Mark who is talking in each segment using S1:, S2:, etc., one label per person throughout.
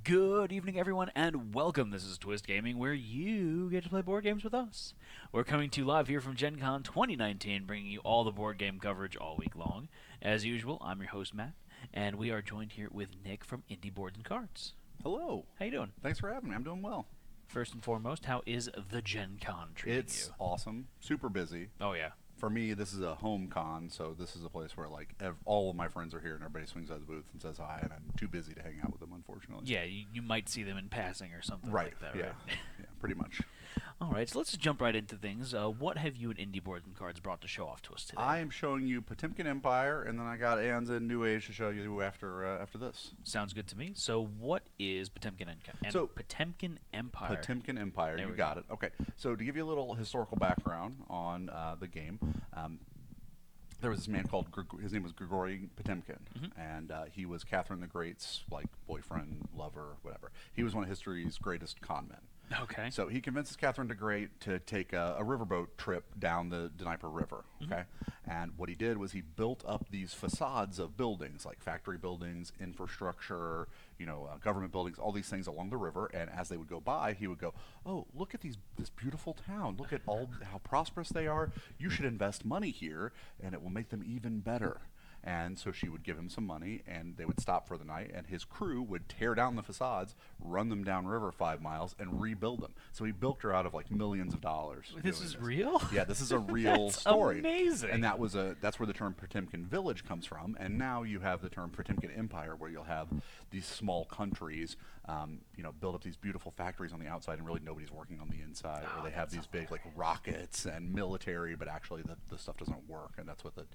S1: Good evening, everyone, and welcome. This is Twist Gaming, where you get to play board games with us. We're coming to you live here from Gen Con 2019, bringing you all the board game coverage all week long. As usual, I'm your host, Matt, and we are joined here with Nick from Indie Boards and Cards.
S2: Hello.
S1: How you doing?
S2: Thanks for having me. I'm doing well.
S1: First and foremost, how is the Gen Con treating
S2: It's
S1: you?
S2: awesome. Super busy.
S1: Oh, yeah.
S2: For me, this is a home con, so this is a place where all of my friends are here, and everybody swings out of the booth and says hi, and I'm too busy to hang out with them, unfortunately.
S1: Yeah, you might see them in passing or something
S2: Right.
S1: like that,
S2: Yeah.
S1: right?
S2: Yeah. Pretty much.
S1: All right, so let's just jump right into things. What have you and Indie Boards and Cards brought to show off to us today?
S2: I am showing you Potemkin Empire, and then I got Aeon's in New Age to show you after this.
S1: Sounds good to me. So, what is Potemkin Potemkin Empire?
S2: Potemkin Empire.
S1: There
S2: You
S1: we
S2: got
S1: go.
S2: it. Okay. So to give you a little historical background on the game. There was this man called his name was Grigory Potemkin, and he was Catherine the Great's boyfriend, lover, whatever. He was one of history's greatest con men.
S1: Okay.
S2: So he convinces Catherine the Great to take a riverboat trip down the Dnieper River. Okay, and what he did was he built up these facades of buildings, like factory buildings, infrastructure, government buildings, all these things along the river. And as they would go by, he would go, "Oh, look at this beautiful town! Look at how prosperous they are. You should invest money here, and it will make them even better." And so she would give him some money, and they would stop for the night, and his crew would tear down the facades, run them downriver 5 miles, and rebuild them. So he bilked her out of millions of dollars.
S1: This is real?
S2: Yeah, this is a real
S1: That's
S2: story.
S1: amazing.
S2: And that's where the term Potemkin Village comes from. And now you have the term Potemkin Empire, where you'll have these small countries, build up these beautiful factories on the outside, and really nobody's working on the inside. Or they have these big rockets and military, but actually the stuff doesn't work. And that's what the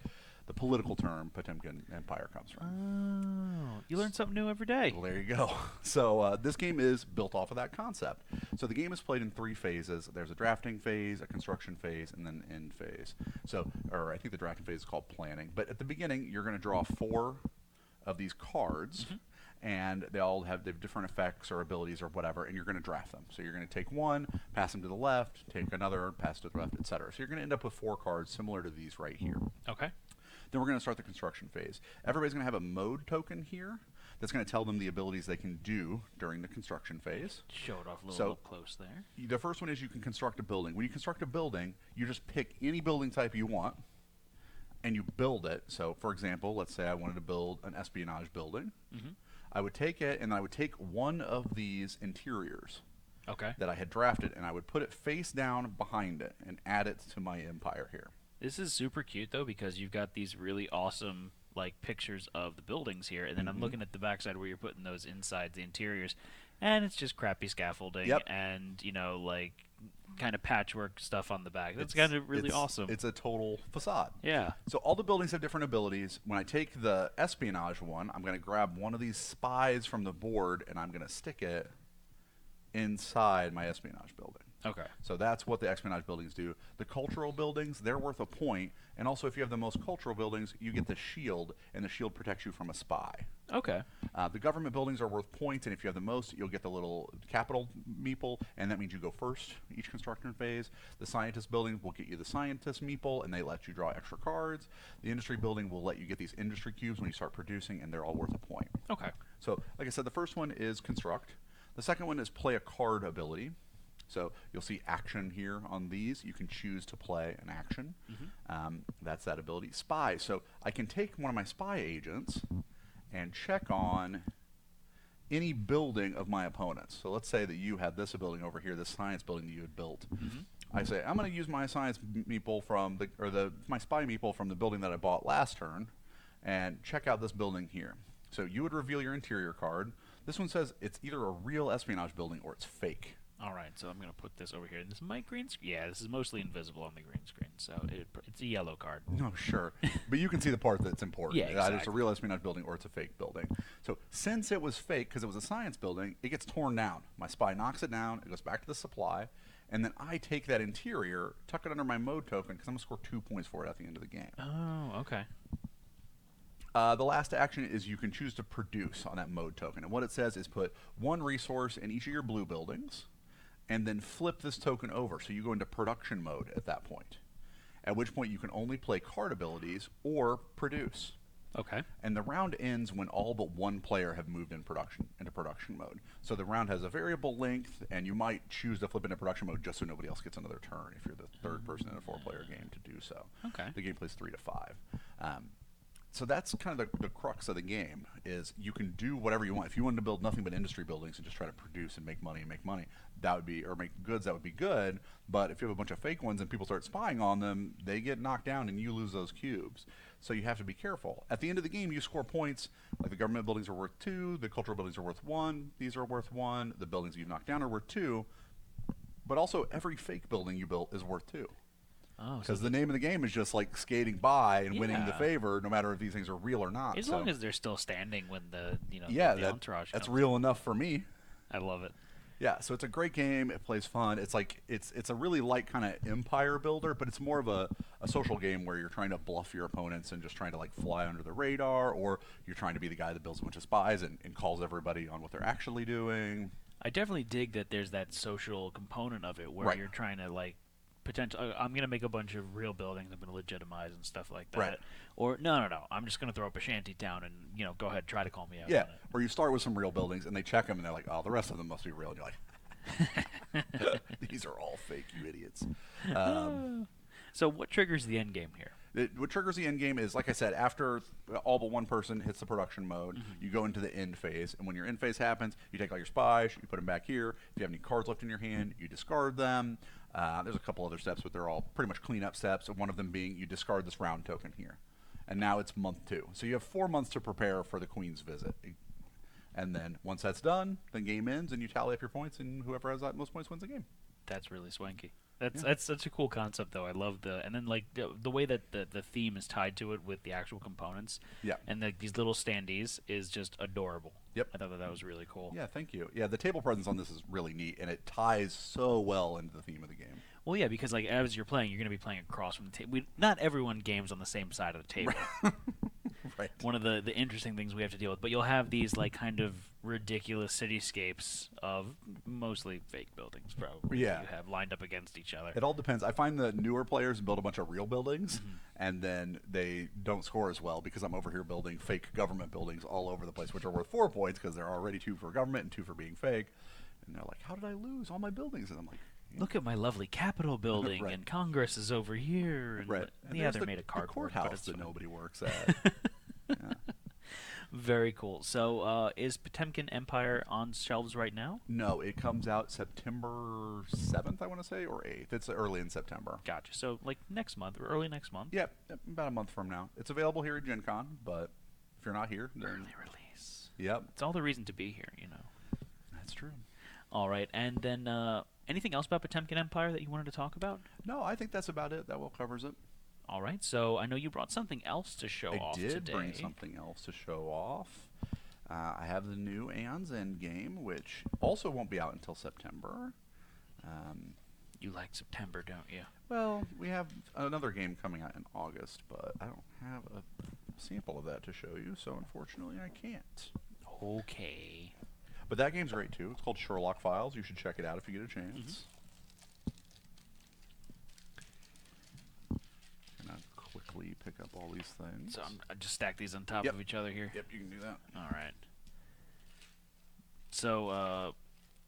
S2: political term Potemkin Empire comes from.
S1: Oh, you learn something new every day.
S2: Well, there you go. So this game is built off of that concept. So the game is played in 3 phases. There's a drafting phase, a construction phase, and then an end phase. Or I think the drafting phase is called planning. But at the beginning, you're going to draw 4 of these cards, and they have different effects or abilities or whatever, and you're going to draft them. So you're going to take one, pass them to the left, take another, pass to the left, etc. So you're going to end up with 4 cards similar to these right here.
S1: Okay.
S2: Then we're going to start the construction phase. Everybody's going to have a mode token here that's going to tell them the abilities they can do during the construction phase.
S1: Show it off a little up close there.
S2: The first one is you can construct a building. When you construct a building, you just pick any building type you want, and you build it. So, for example, let's say I wanted to build an espionage building. I would take it, and I would take one of these interiors that I had drafted, and I would put it face down behind it and add it to my empire here.
S1: This is super cute, though, because you've got these really awesome pictures of the buildings here, and then I'm looking at the backside where you're putting those inside the interiors, and it's just crappy scaffolding and kind of patchwork stuff on the back. That's kind of really awesome.
S2: It's a total facade.
S1: Yeah.
S2: So all the buildings have different abilities. When I take the espionage one, I'm going to grab one of these spies from the board, and I'm going to stick it inside my espionage building.
S1: Okay.
S2: So that's what the espionage buildings do. The cultural buildings, they're worth a point. And also, if you have the most cultural buildings, you get the shield, and the shield protects you from a spy.
S1: Okay.
S2: The government buildings are worth points, and if you have the most, you'll get the little capital meeple, and that means you go first each construction phase. The scientist building will get you the scientist meeple, and they let you draw extra cards. The industry building will let you get these industry cubes when you start producing, and they're all worth a point.
S1: Okay.
S2: So, like I said, the first one is construct. The second one is play a card ability. So you'll see action here on these. You can choose to play an action. That's that ability. Spy. So I can take one of my spy agents and check on any building of my opponents. So let's say that you had this building over here, this science building that you had built. I say, I'm going to use my science meeple from my spy meeple from the building that I bought last turn, and check out this building here. So you would reveal your interior card. This one says it's either a real espionage building or it's fake.
S1: All right, so I'm going to put this over here. This is my green screen. Yeah, this is mostly invisible on the green screen, so it's a yellow card.
S2: No, sure. But you can see the part that's important.
S1: Yeah, exactly.
S2: Either it's a real espionage building or it's a fake building. So since it was fake, because it was a science building, it gets torn down. My spy knocks it down, it goes back to the supply, and then I take that interior, tuck it under my mode token, because I'm going to score 2 points for it at the end of the game.
S1: Oh, okay.
S2: The last action is you can choose to produce on that mode token. And what it says is put 1 resource in each of your blue buildings, and then flip this token over. So you go into production mode at that point, at which point you can only play card abilities or produce.
S1: Okay.
S2: And the round ends when all but one player have moved into production mode. So the round has a variable length, and you might choose to flip into production mode just so nobody else gets another turn if you're the third person in a 4-player game to do so.
S1: Okay.
S2: The game plays 3 to 5. So that's kind of the crux of the game, is you can do whatever you want. If you wanted to build nothing but industry buildings and just try to produce and make money, that would be, or make goods, that would be good. But if you have a bunch of fake ones and people start spying on them, they get knocked down and you lose those cubes. So you have to be careful. At the end of the game, you score points. Like the government buildings are worth 2, the cultural buildings are worth 1, these are worth 1, the buildings you've knocked down are worth 2. But also, every fake building you built is worth 2.
S1: Oh,
S2: because the name of the game is just like skating by and winning the
S1: Yeah.
S2: favor, no matter if these things are real or not.
S1: as long as they're still standing when the the entourage
S2: that's
S1: comes.
S2: real enough for me.
S1: I love it.
S2: Yeah, so it's a great game. It plays fun. It's like it's a really light kind of empire builder, but it's more of a social game where you're trying to bluff your opponents and just trying to like fly under the radar, or you're trying to be the guy that builds a bunch of spies and calls everybody on what they're actually doing.
S1: I definitely dig that there's that social component of it where
S2: Right.
S1: you're trying to like I'm going to make a bunch of real buildings I'm going to legitimize and stuff like that.
S2: Right.
S1: Or no, I'm just going to throw up a shanty town and go ahead, try to call me out.
S2: Yeah,
S1: on it.
S2: or you start with some real buildings and they check them and they're like, oh, the rest of them must be real, and you're like, these are all fake, you idiots.
S1: So what triggers the end game here?
S2: What triggers the end game is, like I said, after all but one person hits the production mode, you go into the end phase. And when your end phase happens, you take all your spies, you put them back here. If you have any cards left in your hand, you discard them. There's a couple other steps, but they're all pretty much cleanup steps. And one of them being you discard this round token here. And now it's month 2. So you have 4 months to prepare for the Queen's visit. And then once that's done, the game ends, and you tally up your points, and whoever has the most points wins the game.
S1: That's really swanky. That's such a cool concept, though. I love and then like the way that the theme is tied to it with the actual components.
S2: Yeah.
S1: And these little standees is just adorable.
S2: Yep.
S1: I thought that was really cool.
S2: Yeah, thank you. Yeah, the table presence on this is really neat, and it ties so well into the theme of the game.
S1: Well, yeah, because like as you're playing, you're going to be playing across from the table. Not everyone games on the same side of the table.
S2: Right.
S1: One of the interesting things we have to deal with, but you'll have these like kind of ridiculous cityscapes of mostly fake buildings, probably.
S2: Yeah.
S1: You have lined up against each other.
S2: It all depends. I find the newer players build a bunch of real buildings, and then they don't score as well because I'm over here building fake government buildings all over the place, which are worth 4 points because they're already 2 for government and 2 for being fake. And they're like, how did I lose all my buildings? And I'm like,
S1: Look at my lovely Capitol building,
S2: Right.
S1: and Congress is over here. And
S2: right. And
S1: yeah,
S2: there's
S1: they're
S2: the,
S1: made of
S2: the
S1: cardboard, but
S2: courthouse
S1: it's
S2: that
S1: fine.
S2: nobody works at. Yeah.
S1: Very cool. So, is Potemkin Empire on shelves right now?
S2: No, it comes out September 7th, I want to say, or 8th. It's early in September.
S1: Gotcha. So, like next month or early next month.
S2: Yep, about a month from now. It's available here at Gen Con, but if you're not here, then...
S1: Early release.
S2: Yep,
S1: It's all the reason to be here,
S2: that's true.
S1: All right, and then anything else about Potemkin Empire that you wanted to talk about?
S2: No, I think that's about it. That well covers it.
S1: All right, so I know you brought something else to show
S2: I
S1: off
S2: did
S1: today.
S2: bring something else to show off. I have the new Aeon's Endgame, which also won't be out until September.
S1: You like September, don't you?
S2: Well, we have another game coming out in August, but I don't have a sample of that to show you, so unfortunately I can't.
S1: Okay.
S2: But that game's great too. It's called Sherlock Files. You should check it out if you get a chance. Gonna quickly pick up all these things.
S1: So I just stack these on top
S2: Yep.
S1: of each other here.
S2: Yep, you can do that.
S1: All right. So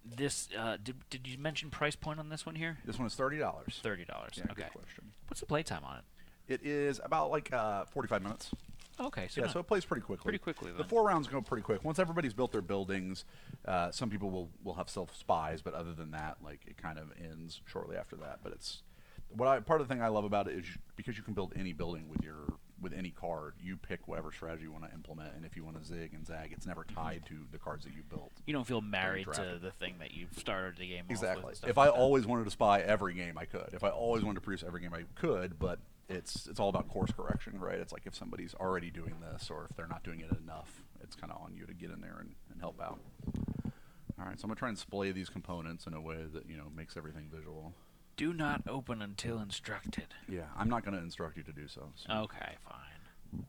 S1: this did you mention price point on this one here?
S2: This one is $30.
S1: $30.
S2: Yeah,
S1: Okay.
S2: good question.
S1: What's the playtime on it?
S2: It is about like 45 minutes.
S1: Okay, so
S2: Yeah,
S1: not
S2: so it plays pretty quickly.
S1: pretty quickly
S2: The
S1: then.
S2: 4 rounds go pretty quick. Once everybody's built their buildings, some people will have self spies, but other than that, like it kind of ends shortly after that. But it's part of the thing I love about it is because you can build any building with any card, you pick whatever strategy you want to implement, and if you want to zig and zag, it's never tied to the cards that you built.
S1: You don't feel married to
S2: drafted.
S1: the thing that you've started the game off with
S2: Exactly.
S1: and stuff
S2: If
S1: like
S2: I
S1: that.
S2: always wanted to spy every game, I could. If I always wanted to produce every game, I could. But it's all about course correction, right? It's like if somebody's already doing this, or if they're not doing it enough, it's kind of on you to get in there and help out. All right, so I'm gonna try and display these components in a way that makes everything visual.
S1: Do not open until instructed.
S2: Yeah, I'm not gonna instruct you to do so.
S1: Okay, fine.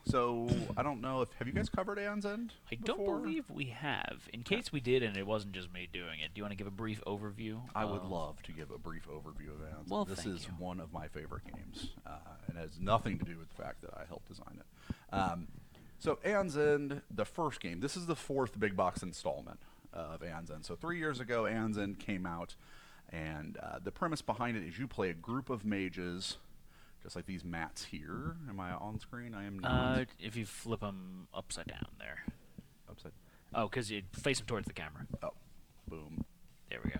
S2: So I don't know if have you guys covered Aeon's End
S1: I
S2: before?
S1: don't believe we have. In case we did, and it wasn't just me doing it, do you want to give a brief overview?
S2: I would love to give a brief overview of Aeon's
S1: Well,
S2: End. This
S1: thank
S2: is
S1: you.
S2: one of my favorite games, and it has nothing to do with the fact that I helped design it. So Aeon's End, the first game, this is the 4th big box installment of Aeon's End. So 3 years ago, Aeon's End came out, and the premise behind it is you play a group of mages, just like these mats here. Am I on screen? I am not.
S1: If you flip them upside down there.
S2: Upside.
S1: Oh, because you face them towards the camera.
S2: Oh, boom.
S1: There we go.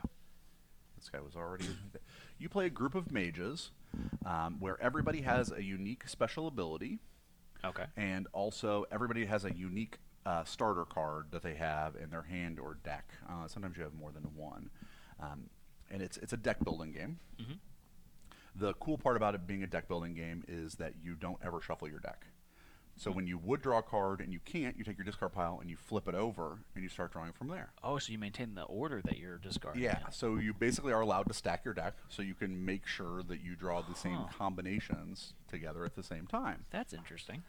S2: This guy was already. You play a group of mages, where everybody has a unique special ability.
S1: Okay.
S2: And also, everybody has a unique starter card that they have in their hand or deck. Sometimes you have more than one. And it's a deck building game.
S1: Mm-hmm.
S2: The cool part about it being a deck building game is that you don't ever shuffle your deck. So when you would draw a card and you can't, you take your discard pile and you flip it over and you start drawing from there.
S1: Oh, so you maintain the order that you're discarding.
S2: Yeah,
S1: in.
S2: so you basically are allowed to stack your deck so you can make sure that you draw the same combinations together at the same time.
S1: That's interesting.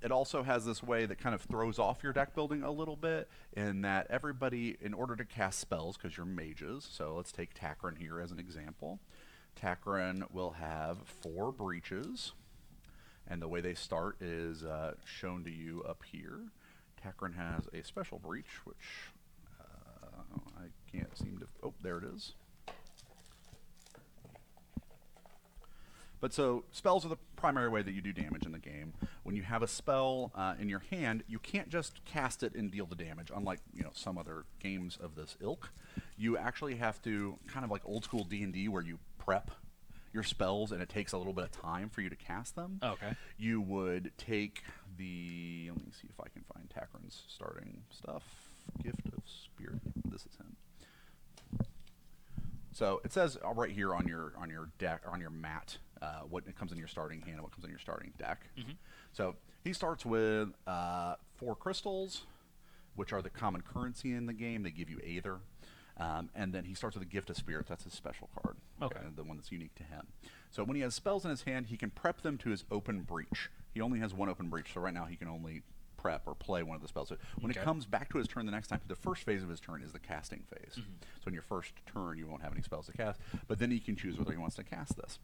S2: It also has this way that kind of throws off your deck building a little bit in that everybody, in order to cast spells, because you're mages, so let's take Takrin here as an example. Takrin will have 4 breaches, and the way they start is shown to you up here. Takrin has a special breach, which I can't seem to... Oh, there it is. But so spells are the primary way that you do damage in the game. When you have a spell in your hand, you can't just cast it and deal the damage, unlike some other games of this ilk. You actually have to, kind of like old school D&D where you prep your spells and it takes a little bit of time for you to cast them.
S1: Okay.
S2: You would take the, let me see if I can find Takrin's starting stuff. Gift of Spirit. This is him. So it says right here on your deck, or on your mat, what comes in your starting hand and what comes in your starting deck.
S1: Mm-hmm.
S2: So he starts with 4 crystals, which are the common currency in the game. They give you Aether. And then he starts with a Gift of Spirit. That's his special card.
S1: Okay.
S2: The one that's unique to him. So when he has spells in his hand, he can prep them to his open breach. He only has 1 open breach, so right now he can only prep or play one of the spells. So when it comes back to his turn the next time, the first phase of his turn is the casting phase. Mm-hmm. So in your first turn, you won't have any spells to cast, but then he can choose whether he wants to cast this.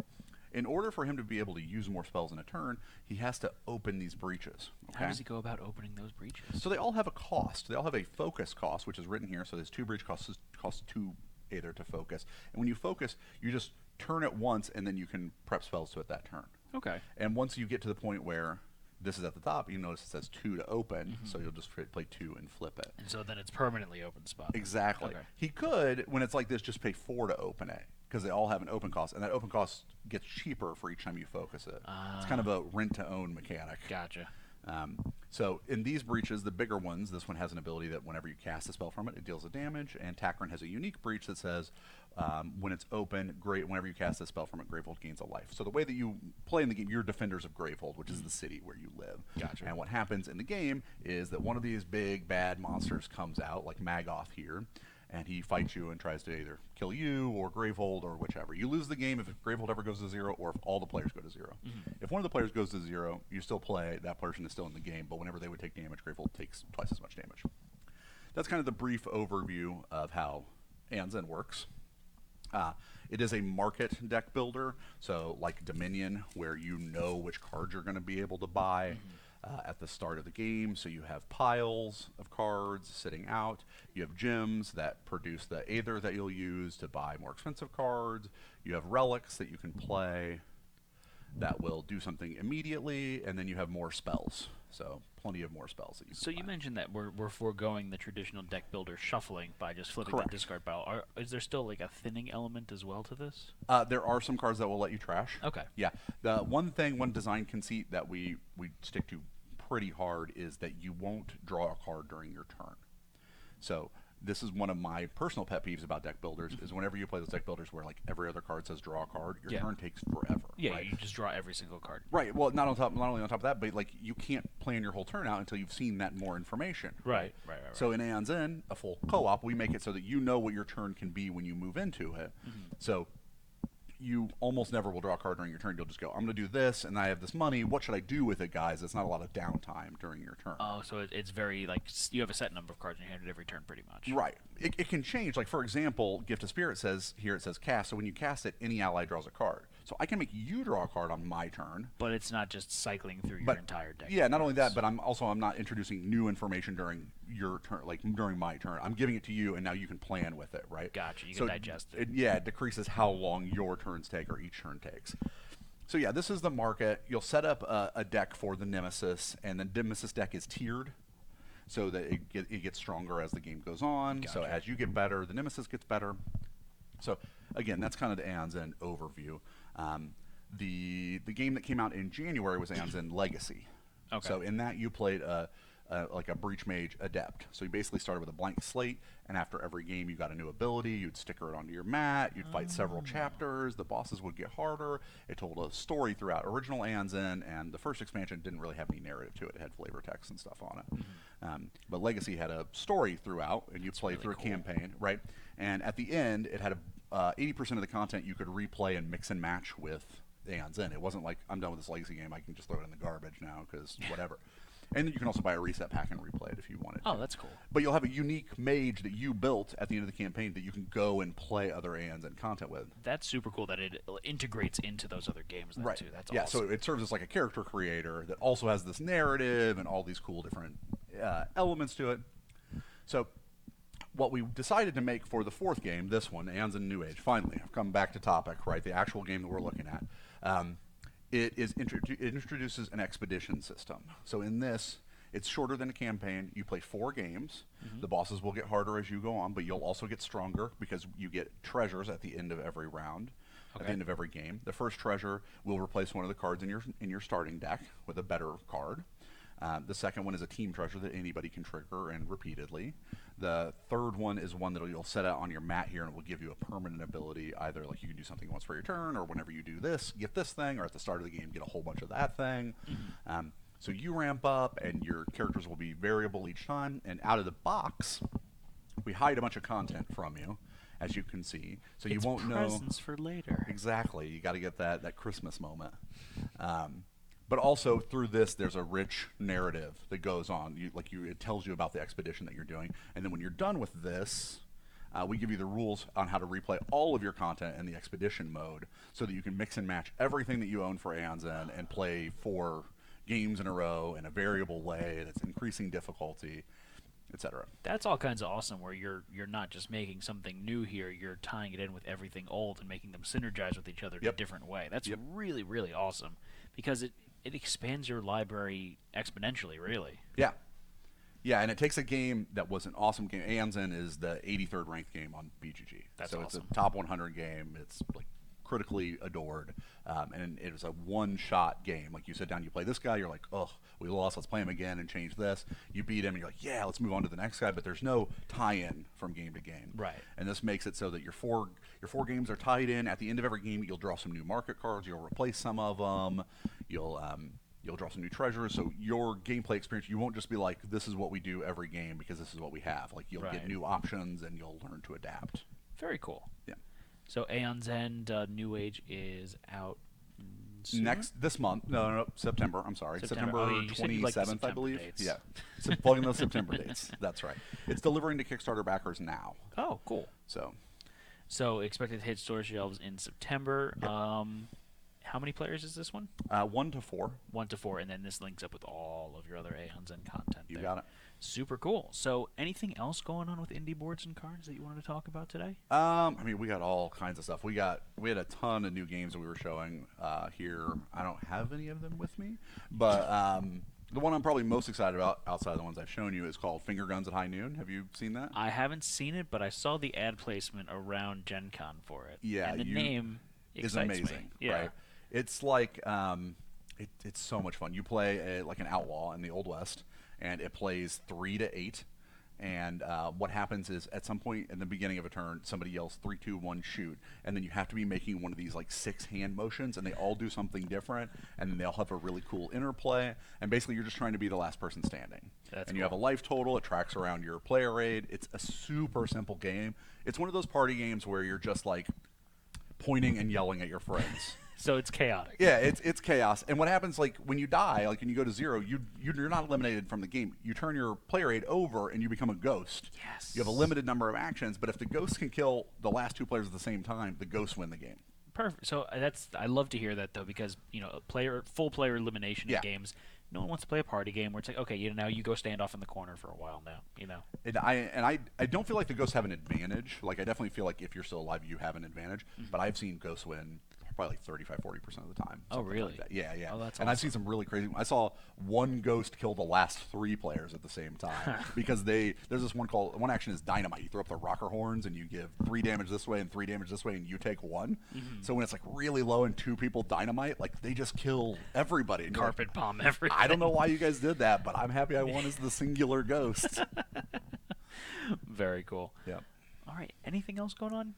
S2: In order for him to be able to use more spells in a turn, he has to open these breaches. Okay?
S1: How does he go about opening those breaches?
S2: So they all have a cost. They all have a focus cost, which is written here. So there's 2 breach costs 2 Aether to focus. And when you focus, you just turn it once, and then you can prep spells to it that turn.
S1: Okay.
S2: And once you get to the point where this is at the top, you notice it says 2 to open, so you'll just play 2 and flip it.
S1: And so then it's permanently open spot.
S2: Exactly.
S1: Okay.
S2: He could, when it's like this, just pay 4 to open it, because they all have an open cost, and that open cost gets cheaper for each time you focus it. It's kind of a rent-to-own mechanic.
S1: Gotcha.
S2: So in these breaches, the bigger ones, this one has an ability that whenever you cast a spell from it, it deals a damage, and Takrin has a unique breach that says when it's open, whenever you cast a spell from it, Gravehold gains a life. So the way that you play in the game, you're defenders of Gravehold, which is the city where you live.
S1: Gotcha.
S2: And what happens in the game is that one of these big bad monsters comes out, like Magoth here, and he fights you and tries to either kill you or Gravehold or whichever. You lose the game if Gravehold ever goes to 0 or if all the players go to 0. Mm-hmm. If one of the players goes to 0, you still play, that person is still in the game, but whenever they would take damage, Gravehold takes twice as much damage. That's kind of the brief overview of how Aeon's End works. It is a market deck builder, so like Dominion, where you know which cards you're going to be able to buy. At the start of the game, so you have piles of cards sitting out. You have gems that produce the Aether that you'll use to buy more expensive cards. You have relics that you can play that will do something immediately, and then you have more spells. So plenty of more spells that you can
S1: So you
S2: buy.
S1: mentioned that we're foregoing the traditional deck builder shuffling by just flipping
S2: Correct.
S1: the discard pile. Is there still like a thinning element as well to this?
S2: There are some cards that will let you trash.
S1: Okay.
S2: Yeah. The one design conceit that we stick to pretty hard is that you won't draw a card during your turn. So this is one of my personal pet peeves about deck builders is whenever you play those deck builders where like every other card says draw a card, your turn takes forever.
S1: Yeah,
S2: right?
S1: you just draw every single card.
S2: Right. Well, not only on top of that, but like you can't plan your whole turn out until you've seen that more information.
S1: Right.
S2: So in Aeon's End, a full co-op, we make it so that you know what your turn can be when you move into it. Mm-hmm. So you almost never will draw a card during your turn. You'll just go, I'm going to do this, and I have this money. What should I do with it, guys? It's not a lot of downtime during your turn.
S1: Oh, so it's very, like, you have a set number of cards in your hand at every turn, pretty much.
S2: Right. It can change. Like, for example, Gift of Spirit says, here it says cast. So when you cast it, any ally draws a card. So I can make you draw a card on my turn.
S1: But it's not just cycling through your entire deck.
S2: Yeah, not only that, but I'm not introducing new information during your turn, like during my turn. I'm giving it to you, and now you can plan with it, right?
S1: Gotcha. You can digest it.
S2: It decreases how long your turns take or each turn takes. So yeah, this is the market. You'll set up a deck for the Nemesis, and the Nemesis deck is tiered, so that it gets stronger as the game goes on.
S1: Gotcha.
S2: So as you get better, the Nemesis gets better. So again, that's kind of the Aeon's End overview. The game that came out in January was Aeon's End Legacy.
S1: Okay.
S2: So in that you played like a Breach Mage Adept. So you basically started with a blank slate, and after every game you got a new ability. You'd sticker it onto your mat. You'd fight several chapters. The bosses would get harder. It told a story throughout. Original Aeon's End and the first expansion didn't really have any narrative to it. It had flavor text and stuff on it. But Legacy had a story throughout, and you played through a campaign, right? And at the end, it had 80% of the content you could replay and mix and match with Aeon's End. It wasn't like, I'm done with this Legacy game, I can just throw it in the garbage now because whatever. And you can also buy a reset pack and replay it if you wanted to.
S1: Oh, that's cool.
S2: But you'll have a unique mage that you built at the end of the campaign that you can go and play other Aeon's End content with.
S1: That's super cool that it integrates into those other games then,
S2: Right.
S1: too. That's
S2: yeah,
S1: awesome.
S2: so it serves as like a character creator that also has this narrative and all these cool different elements to it. So what we decided to make for the fourth game, this one, Aeon's End New Age, finally, I've come back to topic, right? The actual game that we're looking at. It introduces an expedition system. So in this, it's shorter than a campaign. You play 4 games. The bosses will get harder as you go on, but you'll also get stronger because you get treasures at the end of every round, at the end of every game. The first treasure will replace one of the cards in your starting deck with a better card. The second one is a team treasure that anybody can trigger and repeatedly. The third one is one that you'll set out on your mat here and it will give you a permanent ability. Either like you can do something once per your turn, or whenever you do this, get this thing, or at the start of the game, get a whole bunch of that thing. So you ramp up and your characters will be variable each time. And out of the box, we hide a bunch of content from you, as you can see. So you won't know.
S1: Presents for later.
S2: Exactly. You got to get that Christmas moment. But also through this, there's a rich narrative that goes on. It tells you about the expedition that you're doing, and then when you're done with this, we give you the rules on how to replay all of your content in the expedition mode, so that you can mix and match everything that you own for Aeon's End and play 4 games in a row in a variable way that's increasing difficulty, etc.
S1: That's all kinds of awesome. Where you're not just making something new here; you're tying it in with everything old and making them synergize with each other in a different way. That's really, really awesome because it expands your library exponentially, really.
S2: Yeah. Yeah, and it takes a game that was an awesome game. Aeon's End is the 83rd ranked game on BGG.
S1: That's
S2: so
S1: awesome.
S2: It's a top 100 game. It's like critically adored, and it was a one-shot game. Like you sit down, you play this guy, you're like, oh, we lost, let's play him again and change this. You beat him, and you're like, yeah, let's move on to the next guy. But there's no tie-in from game to game.
S1: Right.
S2: And this makes it so that your four games are tied in. At the end of every game, you'll draw some new market cards. You'll replace some of them. You'll draw some new treasures. So your gameplay experience, you won't just be like, this is what we do every game because this is what we have. Like you'll get new options and you'll learn to adapt.
S1: Very cool.
S2: Yeah.
S1: So Aeon's End New Age is out soon?
S2: This month. No, September. I'm sorry. September
S1: Oh, yeah, you said you liked the
S2: 27th, I
S1: September
S2: believe.
S1: dates.
S2: Yeah. So plugging those September dates. That's right. It's delivering to Kickstarter backers now.
S1: Oh, cool.
S2: So
S1: expected to hit store shelves in September.
S2: Yep.
S1: How many players is this one?
S2: 1 to 4.
S1: 1 to 4, and then this links up with all of your other Aeons and content.
S2: You
S1: there.
S2: got it.
S1: Super cool. So, anything else going on with indie boards and cards that you wanted to talk about today?
S2: I mean, we got all kinds of stuff. We had a ton of new games that we were showing here. I don't have any of them with me, but the one I'm probably most excited about, outside of the ones I've shown you, is called Finger Guns at High Noon. Have you seen that?
S1: I haven't seen it, but I saw the ad placement around Gen Con for it.
S2: Yeah,
S1: and the name
S2: is
S1: excites
S2: amazing.
S1: Me. Yeah.
S2: Right? It's like it's so much fun. You play like an outlaw in the Old West, and it plays 3 to 8. And what happens is, at some point in the beginning of a turn, somebody yells 3, 2, 1, shoot, and then you have to be making one of these like 6 hand motions, and they all do something different, and then they all have a really cool interplay. And basically, you're just trying to be the last person standing.
S1: That's
S2: and you have a life total. It tracks around your player aid. It's a super simple game. It's one of those party games where you're just like pointing and yelling at your friends.
S1: So it's chaotic.
S2: Yeah, it's chaos. And what happens, like, when you die, like, when you go to 0, you're not eliminated from the game. You turn your player aid over, and you become a ghost.
S1: Yes.
S2: You have a limited number of actions, but if the ghost can kill the last 2 players at the same time, the ghosts win the game.
S1: Perfect. So I love to hear that, though, because full player elimination in games. No one wants to play a party game where it's like, okay, now you go stand off in the corner for a while now.
S2: And I don't feel like the ghosts have an advantage. Like, I definitely feel like if you're still alive, you have an advantage. But I've seen ghosts win probably like 35-40% of the time.
S1: Oh, really?
S2: Like that. Yeah.
S1: Oh, that's
S2: and
S1: awesome.
S2: I've seen some really crazy. I saw one ghost kill the last 3 players at the same time because there's this one action is dynamite. You throw up the rocker horns and you give 3 damage this way and 3 damage this way, and you take 1. So when it's like really low and 2 people dynamite, like they just kill everybody. And
S1: Carpet bomb everything.
S2: I don't know why you guys did that, but I'm happy I won as the singular ghost.
S1: Very cool.
S2: Yeah.
S1: All right. Anything else going on?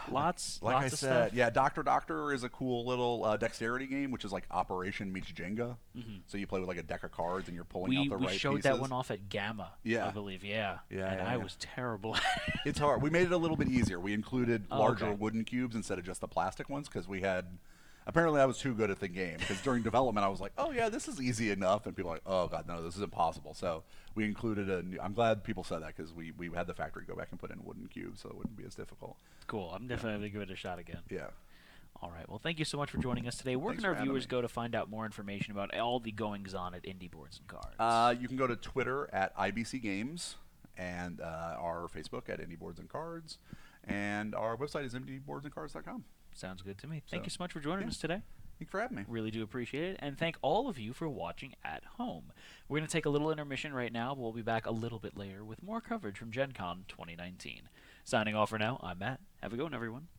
S1: Lots
S2: Like I
S1: of
S2: said,
S1: stuff.
S2: yeah, Doctor is a cool little dexterity game, which is like Operation meets Jenga. So you play with like a deck of cards and you're pulling out the right pieces.
S1: We showed that one off at Gamma, I believe, and I was terrible at it.
S2: It's hard. We made it a little bit easier. We included larger
S1: okay.
S2: wooden cubes instead of just the plastic ones because we had... Apparently, I was too good at the game because during development, I was like, "Oh yeah, this is easy enough," and people were like, "Oh god, no, this is impossible." So we included I'm glad people said that because we had the factory go back and put in wooden cubes, so it wouldn't be as difficult.
S1: Cool. I'm definitely going to give it a shot again.
S2: Yeah.
S1: All right. Well, thank you so much for joining us today. Where
S2: Thanks
S1: can our
S2: for having
S1: viewers
S2: me.
S1: go to find out more information about all the goings on at Indie Boards and Cards?
S2: You can go to Twitter at IBC Games and our Facebook at Indie Boards and Cards, and our website is indieboardsandcards.com.
S1: Sounds good to me. Thank you so much for joining us today.
S2: Thanks for having me.
S1: Really do appreciate it. And thank all of you for watching at home. We're going to take a little intermission right now, but we'll be back a little bit later with more coverage from Gen Con 2019. Signing off for now, I'm Matt. Have a good one, everyone.